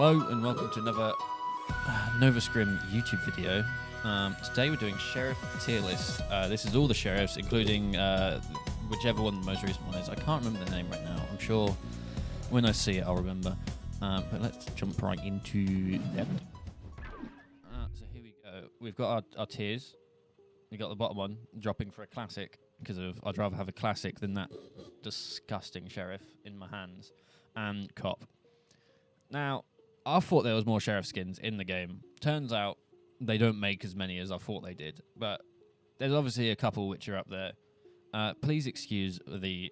Hello and welcome to another Nova Scrim YouTube video. Today we're doing Sheriff tier list. This is all the sheriffs, including whichever one the most recent one is. I can't remember the name right now. I'm sure when I see it I'll remember. But let's jump right into them. So here we go. We've got our tiers. We got the bottom one dropping for a classic because I'd rather have a classic than that disgusting sheriff in my hands. And cop. Now, I thought there was more sheriff skins in the game. Turns out they don't make as many as I thought they did. But there's obviously a couple which are up there. Please excuse the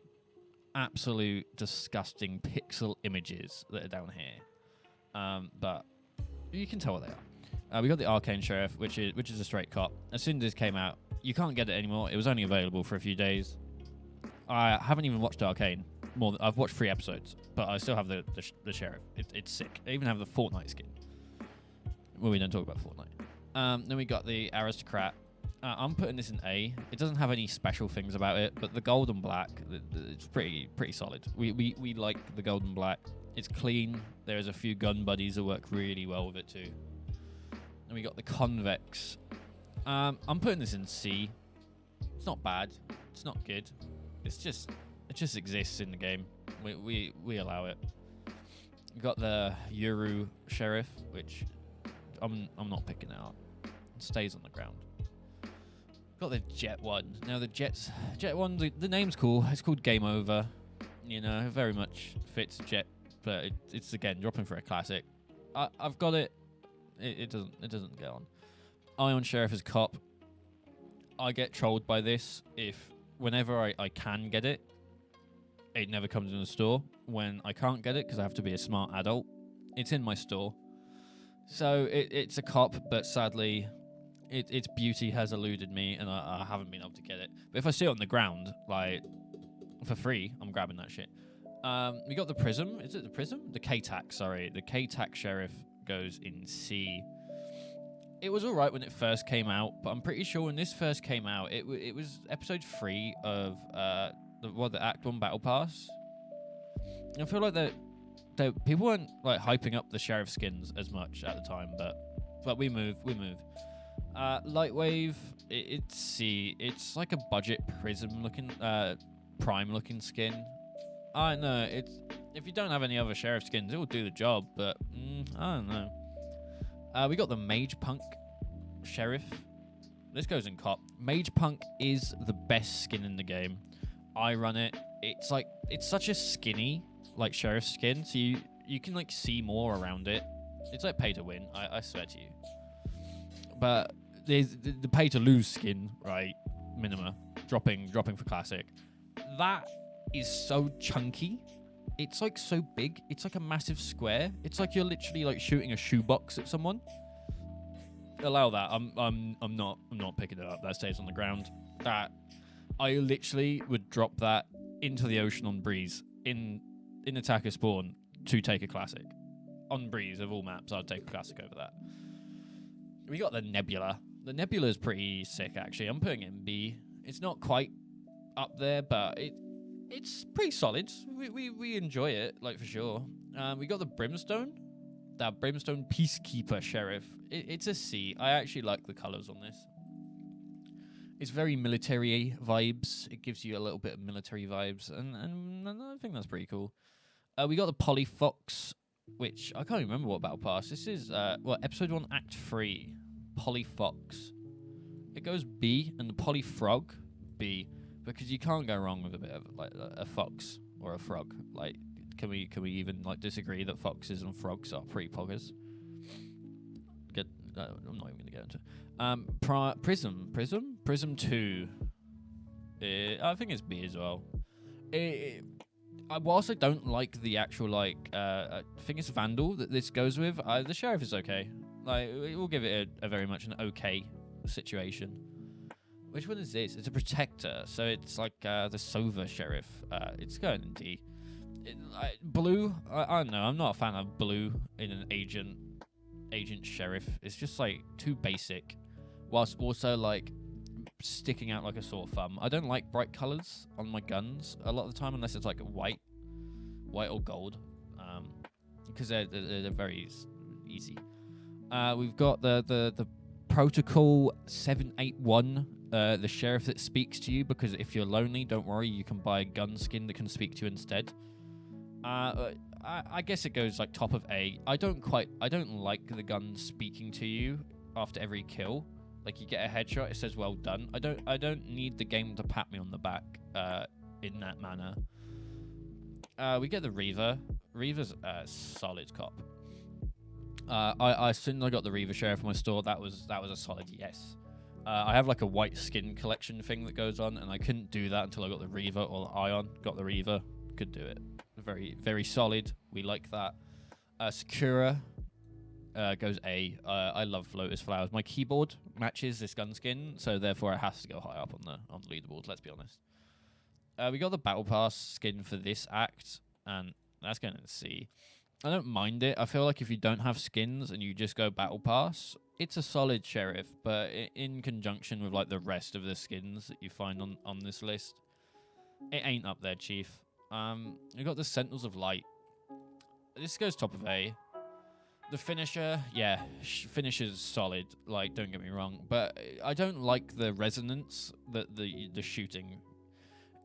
absolute disgusting pixel images that are down here. But you can tell what they are. We got the Arcane Sheriff, which is a straight cop. As soon as this came out, you can't get it anymore. It was only available for a few days. I haven't even watched Arcane. I've watched 3 episodes, but I still have the sheriff. It's sick. I even have the Fortnite skin. Well, we don't talk about Fortnite. Then we got the Aristocrat. I'm putting this in A. It doesn't have any special things about it, but the gold and black, it's pretty solid. We like the gold and black. It's clean. There's a few gun buddies that work really well with it too. And we got the Convex. I'm putting this in C. It's not bad. It's not good. It just exists in the game. We allow it. We got the Euro Sheriff, which I'm not picking out. It stays on the ground. Got the Jet one. Now the Jet one, the name's cool. It's called Game Over. You know, it very much fits Jet, but it's again dropping for a classic. I've got it. It doesn't get on. Ion Sheriff is cop. I get trolled by this whenever I can get it. It never comes in the store. When I can't get it because I have to be a smart adult, it's in my store. So it's a cop, but sadly, its beauty has eluded me, and I haven't been able to get it. But if I see it on the ground, like for free, I'm grabbing that shit. We got the Prism. Is it the Prism? The K-Tac, sorry. The K-Tac Sheriff goes in C. It was alright when it first came out, but I'm pretty sure when this first came out, it was episode 3 of the Act 1 Battle Pass. I feel like that people weren't like hyping up the sheriff skins as much at the time, but we move. Lightwave, it's C. It's like a budget prism looking, prime looking skin. I know if you don't have any other sheriff skins, it will do the job, but I don't know. We got the Mage Punk Sheriff. This goes in cop. Mage Punk is the best skin in the game. I run it. It's such a skinny like sheriff skin, so you can like see more around it. It's like pay to win. I swear to you. But there's the pay to lose skin, right? Minima dropping for classic. That is so chunky. It's like so big. It's like a massive square. It's like you're literally like shooting a shoebox at someone. Allow that. I'm not picking it up. That stays on the ground. That I literally would drop that into the ocean on Breeze in attacker spawn to take a classic. On Breeze of all maps, I'd take a classic over that. We got the Nebula. The Nebula is pretty sick actually. I'm putting it in B. It's not quite up there, but it's pretty solid. We enjoy it, like for sure. We got the Brimstone. That Brimstone Peacekeeper Sheriff. It's a C. I actually like the colors on this. It's very military vibes. It gives you a little bit of military vibes, and I think that's pretty cool. We got the Polyfox, which I can't remember what battle pass. This is episode 1, act 3. Polyfox. It goes B, and the Polyfrog B. Because you can't go wrong with a bit of like a fox or a frog. Like, can we even like disagree that foxes and frogs are pretty poggers? I'm not even gonna get into it. Prism 2. I think it's B as well. Whilst I don't like the actual like, I think it's Vandal that this goes with. The sheriff is okay. Like, we'll give it a very much an okay situation. Which one is this? It's a protector, so it's like the Sova Sheriff. It's going in D. Blue, I don't know. I'm not a fan of blue in an agent sheriff. It's just like too basic, whilst also like sticking out like a sore thumb. I don't like bright colors on my guns a lot of the time, unless it's like white or gold. because they're very easy. We've got the Protocol 781, the sheriff that speaks to you, because if you're lonely, don't worry, you can buy a gun skin that can speak to you instead. I guess it goes like top of A. I don't like the gun speaking to you after every kill. Like, you get a headshot, it says well done. I don't need the game to pat me on the back in that manner. We get the Reaver. Reaver's a solid cop. As soon as I got the Reaver sheriff in my store, that was a solid yes. I have like a white skin collection thing that goes on, and I couldn't do that until I got the Reaver or the Ion. Got the Reaver, could do it. Very, very solid. We like that. Sakura goes A. I love Lotus Flowers. My keyboard matches this gun skin, so therefore it has to go high up on the leaderboard. Let's be honest. We got the Battle Pass skin for this act, and that's going to C. I don't mind it. I feel like if you don't have skins and you just go Battle Pass, it's a solid sheriff, but in conjunction with like the rest of the skins that you find on this list, it ain't up there, Chief. We got the Sentinels of Light. This goes top of A. The finisher, yeah, finisher's solid. Like, don't get me wrong, but I don't like the resonance that the shooting.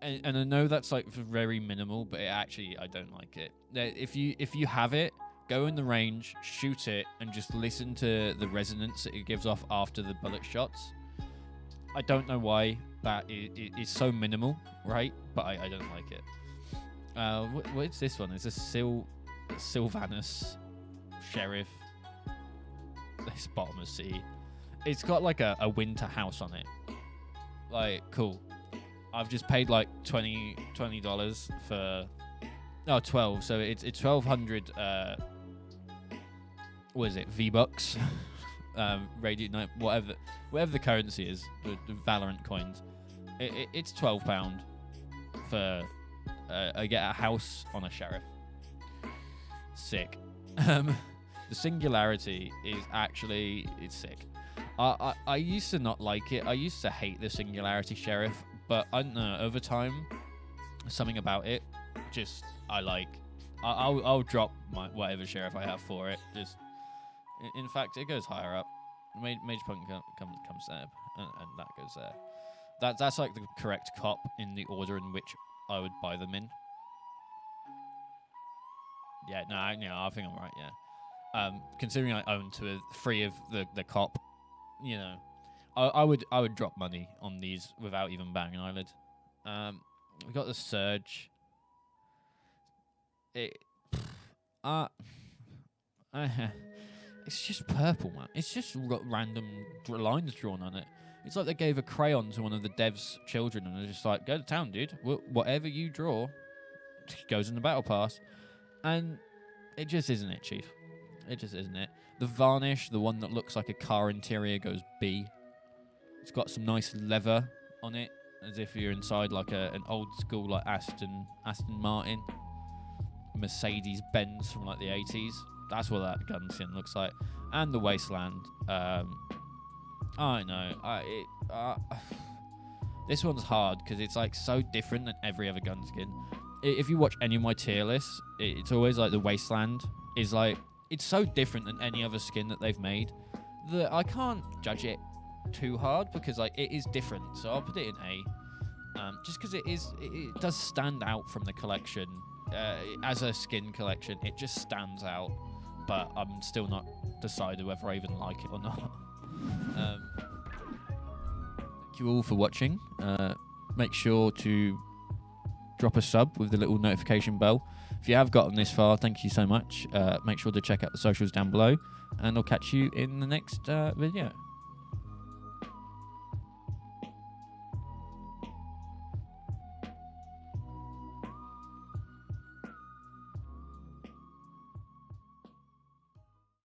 And I know that's like very minimal, but I don't like it. If you have it, go in the range, shoot it, and just listen to the resonance that it gives off after the bullet shots. I don't know why that is so minimal, right? But I don't like it. What's this one? It's a Sylvanus sheriff. This bottom of C. It's got like a winter house on it. Like, cool. I've just paid like $20 for 12. So it's 1,200. What is it? V-Bucks, Radio Night, whatever the currency is, the Valorant coins. It's £12 for I get a house on a sheriff. Sick. The Singularity is actually, it's sick. I used to not like it. I used to hate the Singularity sheriff, but I don't know, over time, something about it just I like. I'll drop my whatever sheriff I have for it. Just in fact, it goes higher up. Mage Punk comes there, and that goes there. That's like the correct cop in the order in which I would buy them in. Yeah, no, I think I'm right. Yeah, considering I own 3 of the cop, you know, I would drop money on these without even batting an eyelid. We got the Surge. It's just purple, man. It's just got random lines drawn on it. It's like they gave a crayon to one of the devs' children and they're just like, go to town, dude. Whatever you draw goes in the battle pass. And it just isn't it, Chief. It just isn't it. The Varnish, the one that looks like a car interior, goes B. It's got some nice leather on it, as if you're inside like an old school like Aston Martin, Mercedes Benz from like the 80s. That's what that gun skin looks like. And the Wasteland. I know. This one's hard because it's like so different than every other gun skin. If you watch any of my tier lists, it's always like the Wasteland is like, it's so different than any other skin that they've made that I can't judge it too hard because like it is different. So I'll put it in A, just because it does stand out from the collection. As a skin collection, it just stands out. But I'm still not decided whether I even like it or not. Thank you all for watching. Make sure to drop a sub with the little notification bell. If you have gotten this far, thank you so much. Make sure to check out the socials down below, and I'll catch you in the next video.